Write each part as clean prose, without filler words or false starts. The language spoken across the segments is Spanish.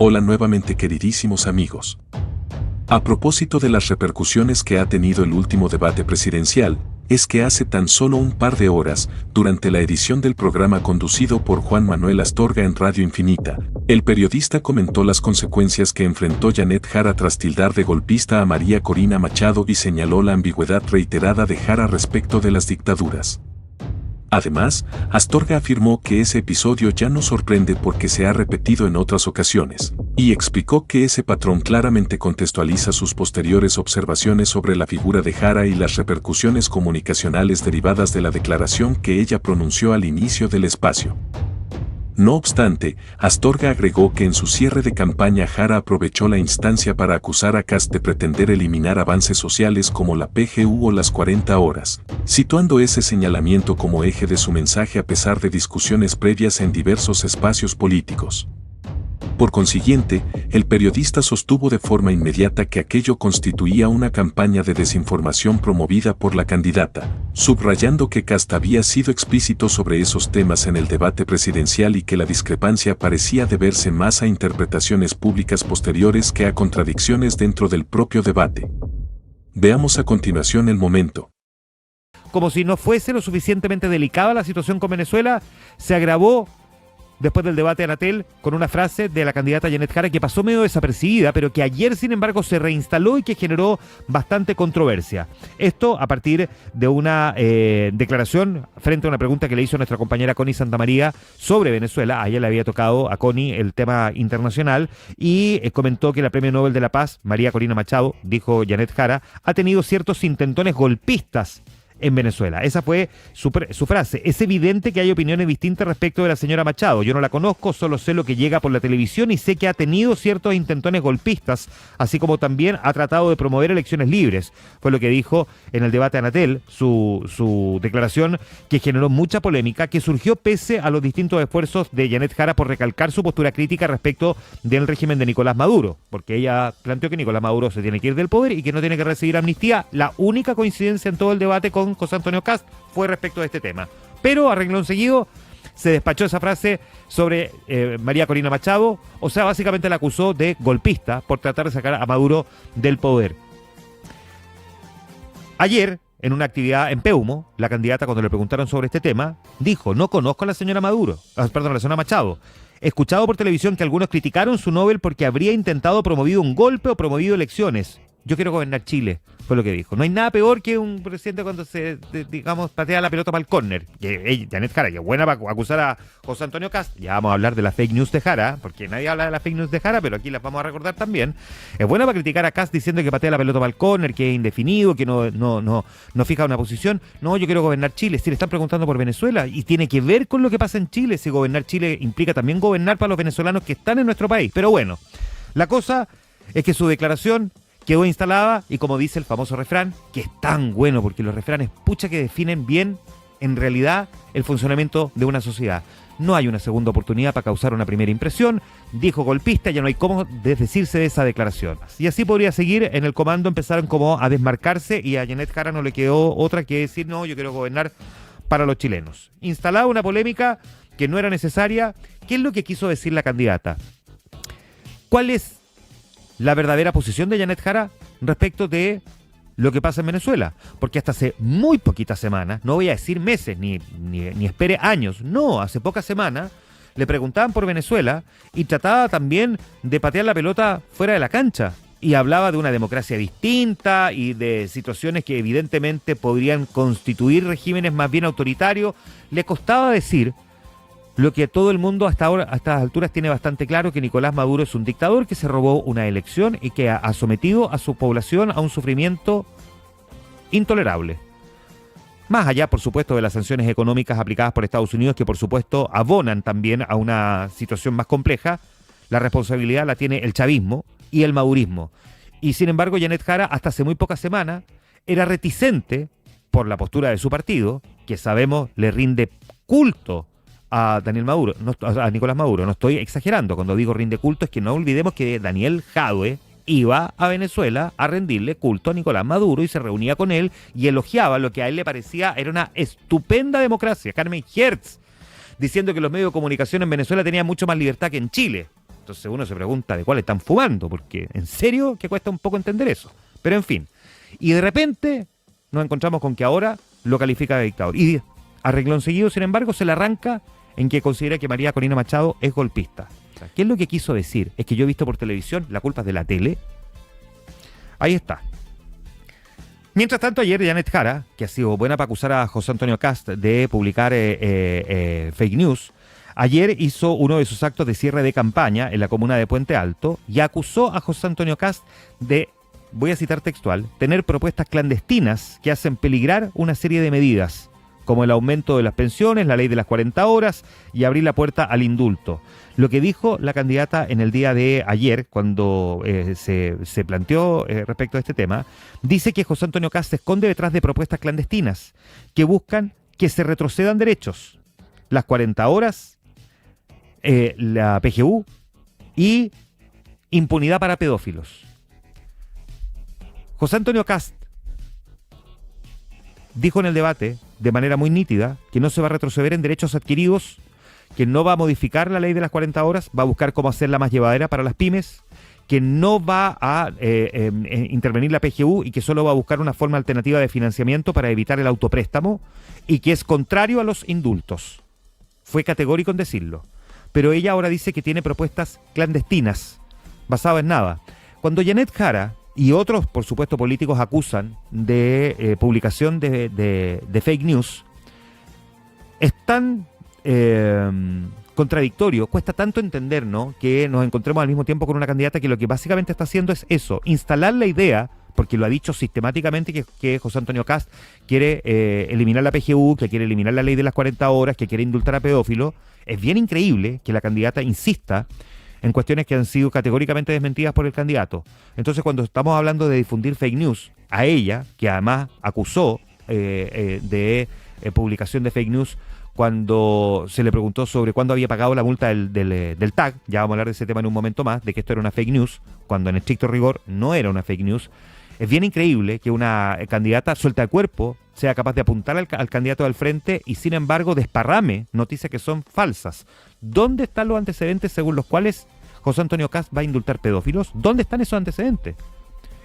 Hola nuevamente queridísimos amigos. A propósito de las repercusiones que ha tenido el último debate presidencial, es que hace tan solo un par de horas, durante la edición del programa conducido por Juan Manuel Astorga en Radio Infinita, el periodista comentó las consecuencias que enfrentó Janet Jara tras tildar de golpista a María Corina Machado y señaló la ambigüedad reiterada de Jara respecto de las dictaduras. Además, Astorga afirmó que ese episodio ya no sorprende porque se ha repetido en otras ocasiones, y explicó que ese patrón claramente contextualiza sus posteriores observaciones sobre la figura de Jara y las repercusiones comunicacionales derivadas de la declaración que ella pronunció al inicio del espacio. No obstante, Astorga agregó que en su cierre de campaña Jara aprovechó la instancia para acusar a Kast de pretender eliminar avances sociales como la PGU o las 40 horas, situando ese señalamiento como eje de su mensaje a pesar de discusiones previas en diversos espacios políticos. Por consiguiente, el periodista sostuvo de forma inmediata que aquello constituía una campaña de desinformación promovida por la candidata, subrayando que Kast había sido explícito sobre esos temas en el debate presidencial y que la discrepancia parecía deberse más a interpretaciones públicas posteriores que a contradicciones dentro del propio debate. Veamos a continuación el momento. Como si no fuese lo suficientemente delicada la situación con Venezuela, se agravó después del debate de Anatel con una frase de la candidata Janet Jara que pasó medio desapercibida, pero que ayer, sin embargo, se reinstaló y que generó bastante controversia. Esto a partir de una declaración frente a una pregunta que le hizo nuestra compañera Connie Santamaría sobre Venezuela. A ella le había tocado a Connie el tema internacional y comentó que la Premio Nobel de la Paz, María Corina Machado, dijo Janet Jara, ha tenido ciertos intentones golpistas en Venezuela. Esa fue su frase. Es evidente que hay opiniones distintas respecto de la señora Machado. Yo no la conozco, solo sé lo que llega por la televisión y sé que ha tenido ciertos intentones golpistas, así como también ha tratado de promover elecciones libres. Fue lo que dijo en el debate Anatel, su declaración que generó mucha polémica, que surgió pese a los distintos esfuerzos de Janet Jara por recalcar su postura crítica respecto del régimen de Nicolás Maduro, porque ella planteó que Nicolás Maduro se tiene que ir del poder y que no tiene que recibir amnistía. La única coincidencia en todo el debate con José Antonio Kast fue respecto de este tema. Pero a renglón seguido se despachó esa frase sobre María Corina Machado, o sea, básicamente la acusó de golpista por tratar de sacar a Maduro del poder. Ayer, en una actividad en Peumo, la candidata, cuando le preguntaron sobre este tema, dijo: no conozco a la señora a la señora Machado. He escuchado por televisión que algunos criticaron su Nobel porque habría intentado promover un golpe o promovido elecciones. Yo quiero gobernar Chile, fue lo que dijo. No hay nada peor que un presidente cuando patea la pelota para el córner. Janet Jara, que es buena para acusar a José Antonio Kast. Ya vamos a hablar de la fake news de Jara, porque nadie habla de la fake news de Jara, pero aquí las vamos a recordar también. Es buena para criticar a Kast diciendo que patea la pelota para el córner, que es indefinido, que no fija una posición. No, yo quiero gobernar Chile. Si le están preguntando por Venezuela, y tiene que ver con lo que pasa en Chile. Si gobernar Chile implica también gobernar para los venezolanos que están en nuestro país. Pero bueno, la cosa es que su declaración quedó instalada y, como dice el famoso refrán, que es tan bueno porque los refranes pucha que definen bien en realidad el funcionamiento de una sociedad. No hay una segunda oportunidad para causar una primera impresión. Dijo golpista, ya no hay cómo desdecirse de esa declaración. Y así podría seguir. En el comando empezaron como a desmarcarse y a Janet Jara no le quedó otra que decir: no, yo quiero gobernar para los chilenos. Instalada una polémica que no era necesaria. ¿Qué es lo que quiso decir la candidata? ¿Cuál es la verdadera posición de Janet Jara respecto de lo que pasa en Venezuela? Porque hasta hace muy poquitas semanas, no voy a decir meses, ni espere años, no, hace pocas semanas, le preguntaban por Venezuela y trataba también de patear la pelota fuera de la cancha. Y hablaba de una democracia distinta y de situaciones que evidentemente podrían constituir regímenes más bien autoritarios. Le costaba decir lo que todo el mundo hasta ahora, a estas alturas, tiene bastante claro: que Nicolás Maduro es un dictador que se robó una elección y que ha sometido a su población a un sufrimiento intolerable. Más allá, por supuesto, de las sanciones económicas aplicadas por Estados Unidos, que por supuesto abonan también a una situación más compleja, la responsabilidad la tiene el chavismo y el madurismo. Y sin embargo, Janet Jara, hasta hace muy pocas semanas, era reticente por la postura de su partido, que sabemos le rinde culto a Daniel Maduro, a Nicolás Maduro. No estoy exagerando cuando digo rinde culto, es que no olvidemos que Daniel Jadue iba a Venezuela a rendirle culto a Nicolás Maduro y se reunía con él y elogiaba lo que a él le parecía era una estupenda democracia. Carmen Hertz, diciendo que los medios de comunicación en Venezuela tenían mucho más libertad que en Chile. Entonces uno se pregunta de cuál están fumando, porque en serio que cuesta un poco entender eso. Pero en fin. Y de repente nos encontramos con que ahora lo califica de dictador. Y a renglón seguido, sin embargo, se le arranca en que considera que María Corina Machado es golpista. O sea, ¿qué es lo que quiso decir? Es que yo he visto por televisión, la culpa es de la tele. Ahí está. Mientras tanto, ayer Janet Jara, que ha sido buena para acusar a José Antonio Kast de publicar fake news, ayer hizo uno de sus actos de cierre de campaña en la comuna de Puente Alto y acusó a José Antonio Kast de, voy a citar textual, tener propuestas clandestinas que hacen peligrar una serie de medidas, como el aumento de las pensiones, la ley de las 40 horas y abrir la puerta al indulto. Lo que dijo la candidata en el día de ayer, cuando se planteó respecto a este tema, dice que José Antonio Kast se esconde detrás de propuestas clandestinas que buscan que se retrocedan derechos. Las 40 horas, la PGU y impunidad para pedófilos. José Antonio Kast dijo en el debate, de manera muy nítida, que no se va a retroceder en derechos adquiridos, que no va a modificar la ley de las 40 horas, va a buscar cómo hacerla más llevadera para las pymes, que no va a intervenir la PGU y que solo va a buscar una forma alternativa de financiamiento para evitar el autopréstamo y que es contrario a los indultos. Fue categórico en decirlo. Pero ella ahora dice que tiene propuestas clandestinas, basadas en nada. Cuando Janet Jara y otros, por supuesto, políticos acusan de publicación de fake news, es tan contradictorio, cuesta tanto entender, ¿no?, que nos encontremos al mismo tiempo con una candidata que lo que básicamente está haciendo es eso, instalar la idea, porque lo ha dicho sistemáticamente, que José Antonio Kast quiere eliminar la PGU, que quiere eliminar la ley de las 40 horas, que quiere indultar a pedófilos. Es bien increíble que la candidata insista en cuestiones que han sido categóricamente desmentidas por el candidato. Entonces, cuando estamos hablando de difundir fake news, a ella, que además acusó de publicación de fake news, cuando se le preguntó sobre cuándo había pagado la multa del TAG, ya vamos a hablar de ese tema en un momento más, de que esto era una fake news, cuando en estricto rigor no era una fake news. Es bien increíble que una candidata suelta de cuerpo sea capaz de apuntar al candidato del frente y sin embargo desparrame noticias que son falsas. ¿Dónde están los antecedentes según los cuales José Antonio Kast va a indultar pedófilos? ¿Dónde están esos antecedentes?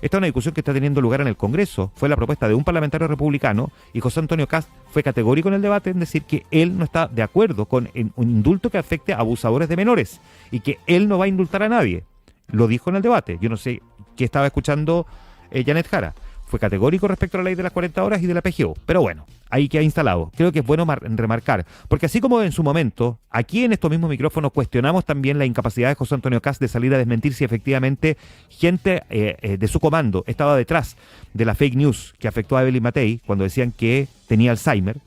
Esta es una discusión que está teniendo lugar en el Congreso. Fue la propuesta de un parlamentario republicano y José Antonio Kast fue categórico en el debate en decir que él no está de acuerdo con un indulto que afecte a abusadores de menores y que él no va a indultar a nadie. Lo dijo en el debate. Yo no sé qué estaba escuchando Janet Jara. Fue categórico respecto a la ley de las 40 horas y de la PGU. Pero bueno, ahí queda instalado. Creo que es bueno remarcar, porque así como en su momento, aquí en estos mismos micrófonos cuestionamos también la incapacidad de José Antonio Kast de salir a desmentir si efectivamente gente de su comando estaba detrás de la fake news que afectó a Evelyn Matei cuando decían que tenía Alzheimer,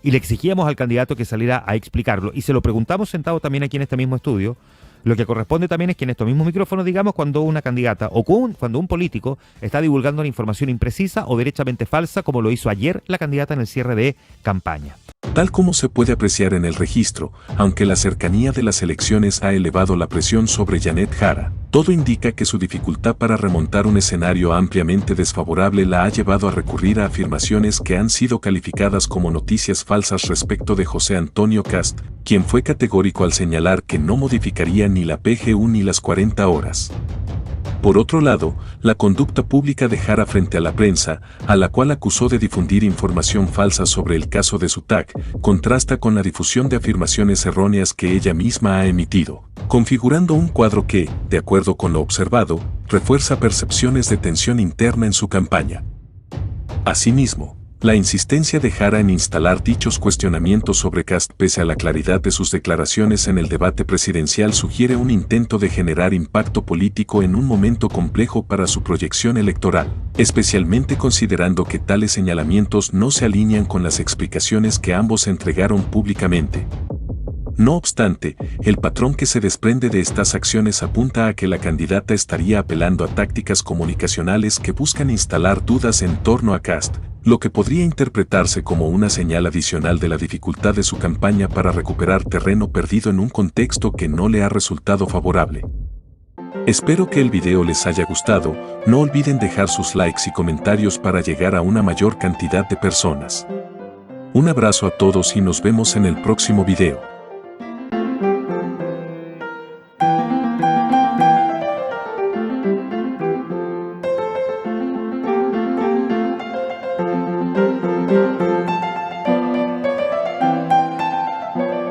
y le exigíamos al candidato que saliera a explicarlo, y se lo preguntamos sentado también aquí en este mismo estudio. Lo que corresponde también es que en estos mismos micrófonos digamos cuando una candidata o cuando un político está divulgando una información imprecisa o derechamente falsa, como lo hizo ayer la candidata en el cierre de campaña. Tal como se puede apreciar en el registro, aunque la cercanía de las elecciones ha elevado la presión sobre Janet Jara, todo indica que su dificultad para remontar un escenario ampliamente desfavorable la ha llevado a recurrir a afirmaciones que han sido calificadas como noticias falsas respecto de José Antonio Kast, quien fue categórico al señalar que no modificaría ni la PGU ni las 40 horas. Por otro lado, la conducta pública de Jara frente a la prensa, a la cual acusó de difundir información falsa sobre el caso de su TAC, contrasta con la difusión de afirmaciones erróneas que ella misma ha emitido, configurando un cuadro que, de acuerdo con lo observado, refuerza percepciones de tensión interna en su campaña. Asimismo, la insistencia de Jara en instalar dichos cuestionamientos sobre Kast pese a la claridad de sus declaraciones en el debate presidencial sugiere un intento de generar impacto político en un momento complejo para su proyección electoral, especialmente considerando que tales señalamientos no se alinean con las explicaciones que ambos entregaron públicamente. No obstante, el patrón que se desprende de estas acciones apunta a que la candidata estaría apelando a tácticas comunicacionales que buscan instalar dudas en torno a Kast, lo que podría interpretarse como una señal adicional de la dificultad de su campaña para recuperar terreno perdido en un contexto que no le ha resultado favorable. Espero que el video les haya gustado, no olviden dejar sus likes y comentarios para llegar a una mayor cantidad de personas. Un abrazo a todos y nos vemos en el próximo video.